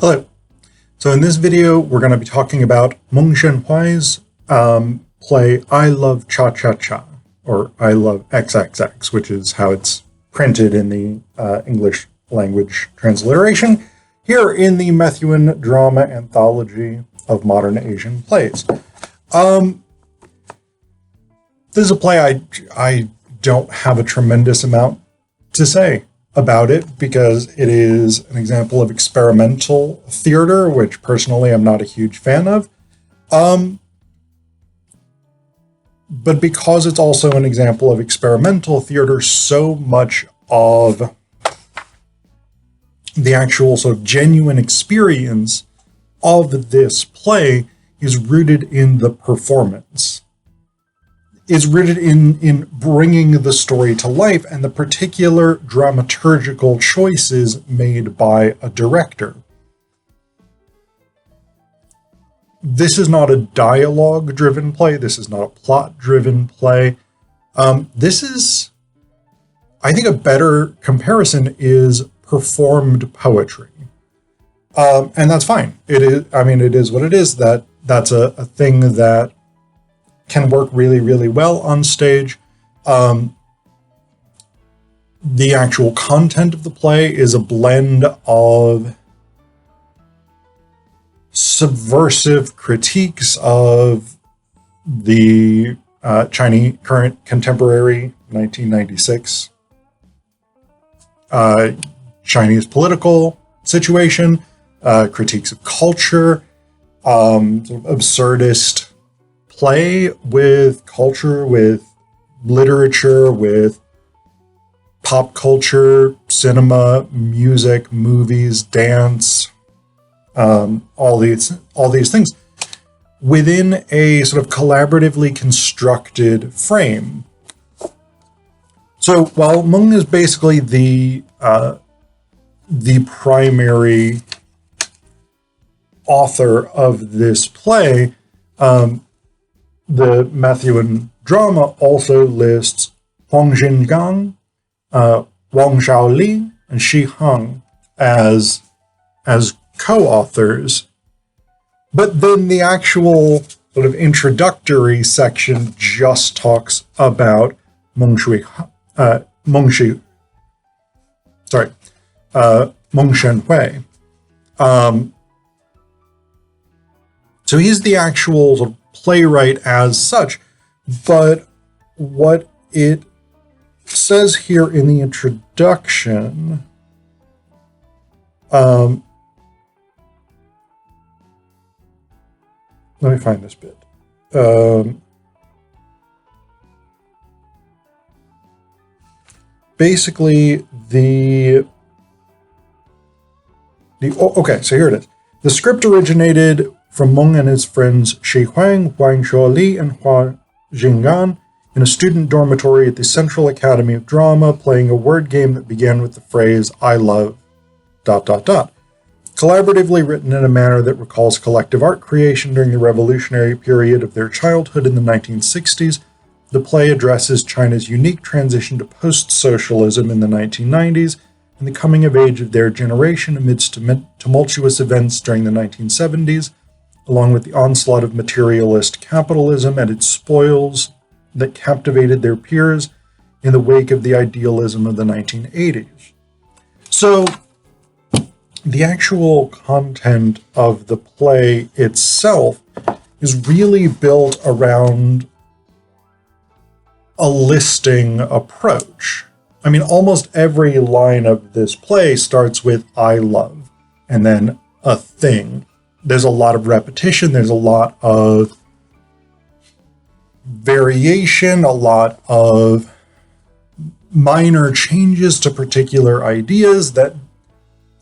Hello. So in this video, we're going to be talking about Meng Jinghui's play I Love Cha-Cha-Cha, or I Love XXX, which is how it's printed in the English language transliteration, here in the Methuen Drama Anthology of Modern Asian Plays. This is a play I don't have a tremendous amount to say about it because it is an example of experimental theater, which personally I'm not a huge fan of. But because it's also an example of experimental theater, so much of the actual sort of genuine experience of this play is rooted in the performance. Is rooted in bringing the story to life and the particular dramaturgical choices made by a director. This is not a dialogue-driven play. This is not a plot-driven play. This is, I think, a better comparison is performed poetry. And that's fine. It is. I mean, it is what it is. That's a thing that can work really, really well on stage. The actual content of the play is a blend of subversive critiques of the Chinese current contemporary 1996 Chinese political situation, critiques of culture, sort of absurdist play with culture, with literature, with pop culture, cinema, music, movies, dance, all these things within a sort of collaboratively constructed frame. So while Meng is basically the primary author of this play, the Methuen drama also lists Huang Xingang, Wang Shaoli, and Shi Heng as co-authors. But then the actual sort of introductory section just talks about Meng Jinghui. So he's the actual sort of playwright as such, but what it says here in the introduction, let me find this bit. Basically, okay, so here it is. The script originated from Meng and his friends Shi Huang, Wang Shaoli, and Hua Jinggan in a student dormitory at the Central Academy of Drama, playing a word game that began with the phrase, I love ... Collaboratively written in a manner that recalls collective art creation during the revolutionary period of their childhood in the 1960s, the play addresses China's unique transition to post-socialism in the 1990s and the coming of age of their generation amidst tumultuous events during the 1970s, along with the onslaught of materialist capitalism and its spoils that captivated their peers in the wake of the idealism of the 1980s. So, the actual content of the play itself is really built around a listing approach. I mean, almost every line of this play starts with I love, and then a thing. There's a lot of repetition, there's a lot of variation, a lot of minor changes to particular ideas that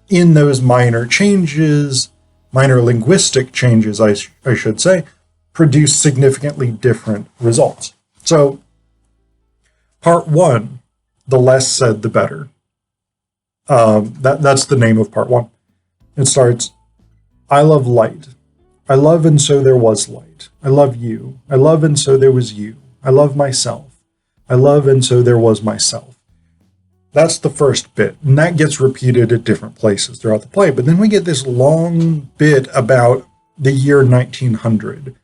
in those minor changes, minor linguistic changes, I should say, produce significantly different results. So, part one, the less said, the better. That's the name of part one. It starts, I love light. I love and so there was light. I love you. I love and so there was you. I love myself. I love and so there was myself. That's the first bit, and that gets repeated at different places throughout the play. But then we get this long bit about the year 1900.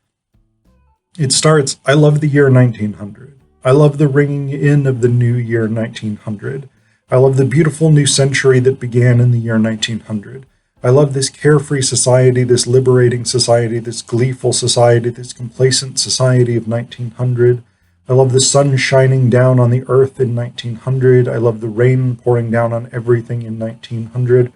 It starts, I love the year 1900. I love the ringing in of the new year 1900. I love the beautiful new century that began in the year 1900. I love this carefree society, this liberating society, this gleeful society, this complacent society of 1900. I love the sun shining down on the earth in 1900. I love the rain pouring down on everything in 1900.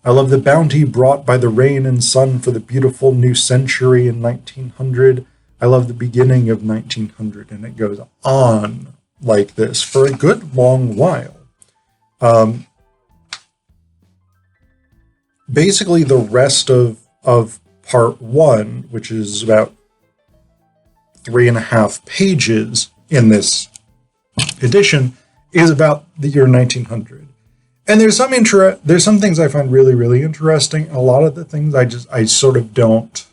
I love the bounty brought by the rain and sun for the beautiful new century in 1900. I love the beginning of 1900. And it goes on like this for a good long while. Basically, the rest of part one, which is about 3.5 pages in this edition, is about the year 1900. And there's some things I find really, really interesting. A lot of the things I sort of don't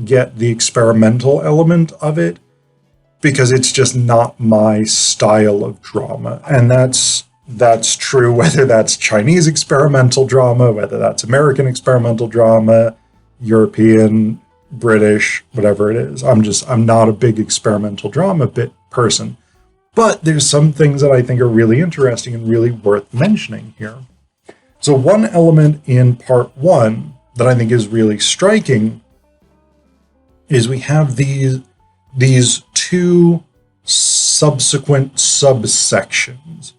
get the experimental element of it, because it's just not my style of drama. And that's true whether that's Chinese experimental drama, whether that's American experimental drama, European, British, whatever it is. I'm not a big experimental drama person. But there's some things that I think are really interesting and really worth mentioning here. So one element in part one that I think is really striking is we have these two subsequent subsections.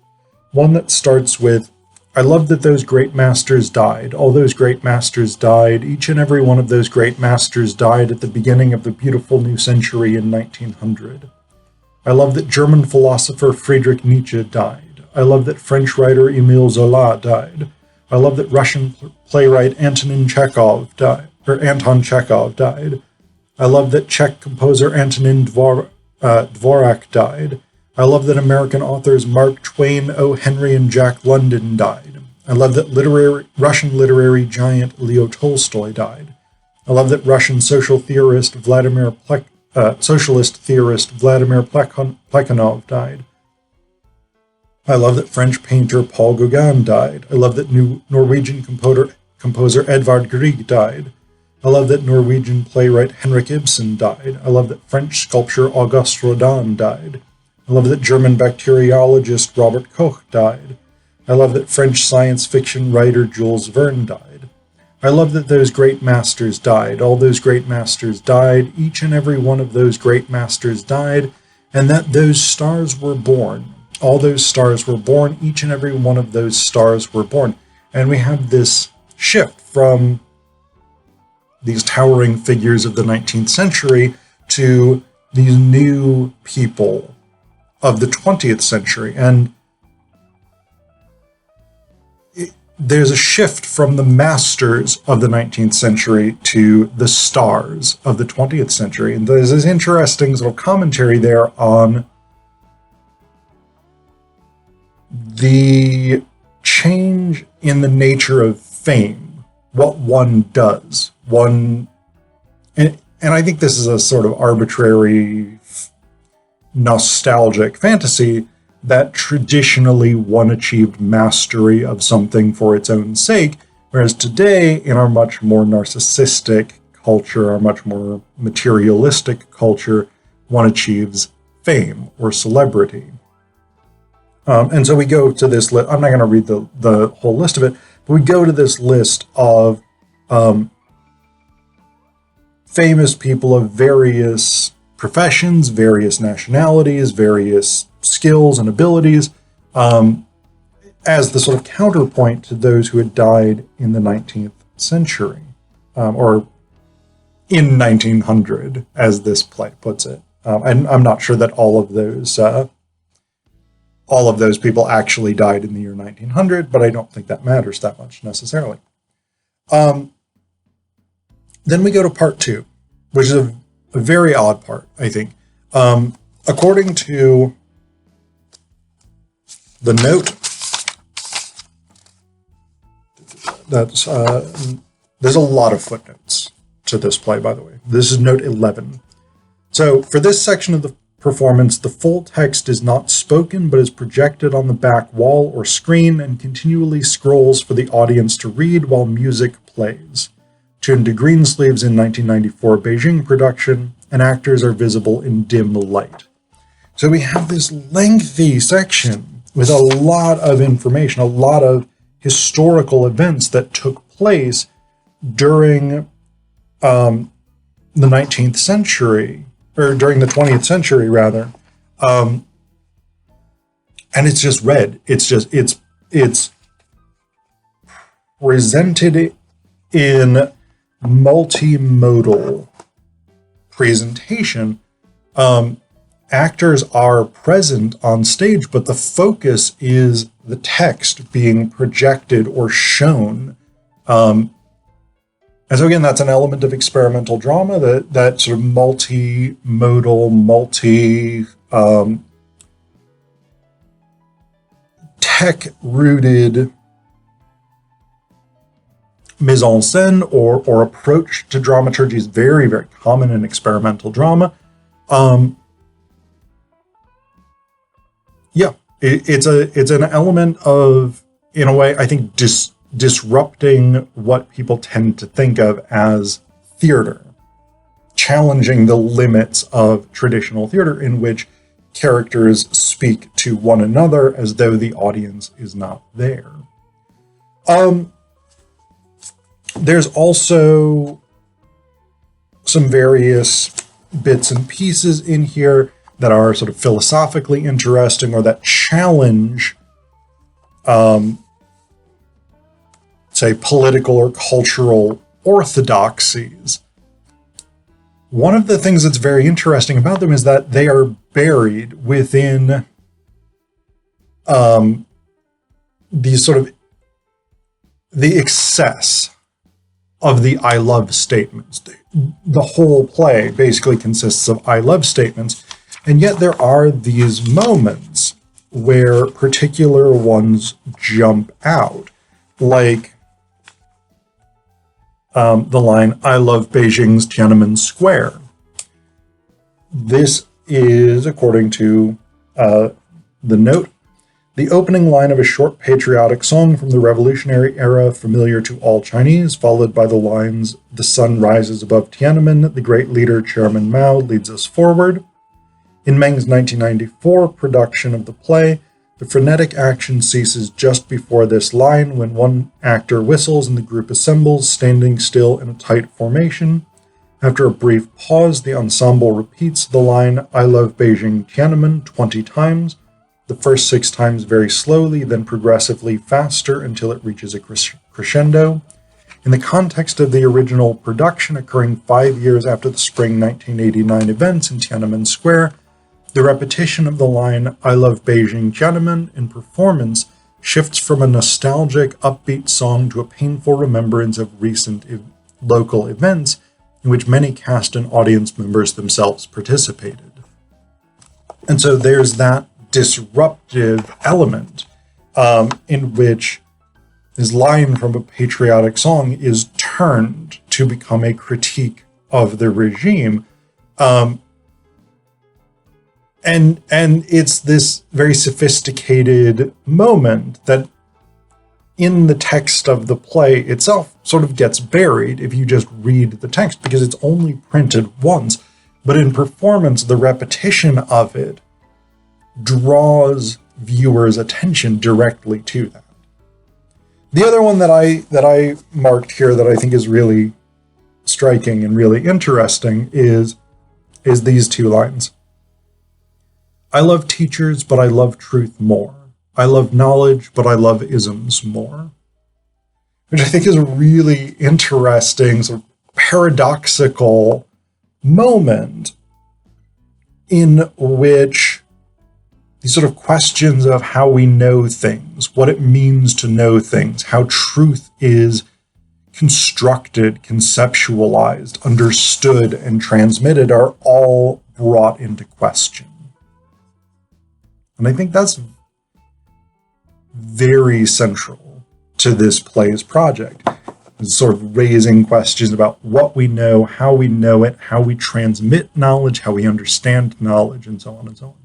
One that starts with, I love that those great masters died. All those great masters died. Each and every one of those great masters died at the beginning of the beautiful new century in 1900. I love that German philosopher Friedrich Nietzsche died. I love that French writer Émile Zola died. I love that Russian playwright Anton Chekhov died. I love that Czech composer Antonin Dvorak died. I love that American authors Mark Twain, O. Henry, and Jack London died. I love that Russian literary giant Leo Tolstoy died. I love that Russian socialist theorist Vladimir Plekhanov died. I love that French painter Paul Gauguin died. I love that Norwegian composer Edvard Grieg died. I love that Norwegian playwright Henrik Ibsen died. I love that French sculptor Auguste Rodin died. I love that German bacteriologist Robert Koch died. I love that French science fiction writer Jules Verne died. I love that those great masters died. All those great masters died. Each and every one of those great masters died, and that those stars were born. All those stars were born. Each and every one of those stars were born. And we have this shift from these towering figures of the 19th century to these new people of the 20th century. And there's a shift from the masters of the 19th century to the stars of the 20th century. And there's this interesting little commentary there on the change in the nature of fame, what one does. And I think this is a sort of arbitrary, nostalgic fantasy that traditionally one achieved mastery of something for its own sake, whereas today, in our much more narcissistic culture, our much more materialistic culture, one achieves fame or celebrity. And so we go to this list. I'm not going to read the whole list of it, but we go to this list of famous people of various professions, various nationalities, various skills and abilities, as the sort of counterpoint to those who had died in the 19th century, or in 1900, as this play puts it. And I'm not sure that all of those people actually died in the year 1900, but I don't think that matters that much necessarily. Then we go to part two, which is a very odd part, I think. According to the note, there's a lot of footnotes to this play, by the way. This is note 11. So for this section of performance, the full text is not spoken but is projected on the back wall or screen and continually scrolls for the audience to read while music plays. Tuned to Greensleeves in 1994 Beijing production, and actors are visible in dim light. So we have this lengthy section with a lot of information, a lot of historical events that took place during the 19th century, or during the 20th century, rather. And it's just read. It's presented in multimodal presentation. Actors are present on stage, but the focus is the text being projected or shown. And so again, that's an element of experimental drama, that sort of multi-modal, tech-rooted mise en scène or approach to dramaturgy is very, very common in experimental drama. It's an element of, in a way, I think, disrupting what people tend to think of as theater, challenging the limits of traditional theater in which characters speak to one another as though the audience is not there. There's also some various bits and pieces in here that are sort of philosophically interesting or that challenge, say, political or cultural orthodoxies. One of the things that's very interesting about them is that they are buried within these sort of the excess of the I love statements. The whole play basically consists of I love statements, and yet there are these moments where particular ones jump out, like the line, I love Beijing's Tiananmen Square. This is, according to the note, the opening line of a short patriotic song from the revolutionary era familiar to all Chinese, followed by the lines, the sun rises above Tiananmen, the great leader Chairman Mao leads us forward. In Meng's 1994 production of the play, the frenetic action ceases just before this line when one actor whistles and the group assembles, standing still in a tight formation. After a brief pause, the ensemble repeats the line, I love Beijing Tiananmen 20 times, the first 6 times very slowly, then progressively faster until it reaches a crescendo. In the context of the original production occurring 5 years after the spring 1989 events in Tiananmen Square, the repetition of the line, I love Beijing Tiananmen, in performance shifts from a nostalgic, upbeat song to a painful remembrance of recent local events in which many cast and audience members themselves participated. And so there's that disruptive element in which this line from a patriotic song is turned to become a critique of the regime. And it's this very sophisticated moment that in the text of the play itself sort of gets buried if you just read the text because it's only printed once. But in performance, the repetition of it draws viewers' attention directly to that. The other one that I marked here that I think is really striking and really interesting is these 2 lines. I love teachers, but I love truth more. I love knowledge, but I love isms more. Which I think is a really interesting, sort of paradoxical moment in which these sort of questions of how we know things, what it means to know things, how truth is constructed, conceptualized, understood, and transmitted are all brought into question. And I think that's very central to this play's project. sort of raising questions about what we know it, how we transmit knowledge, how we understand knowledge, and so on and so on.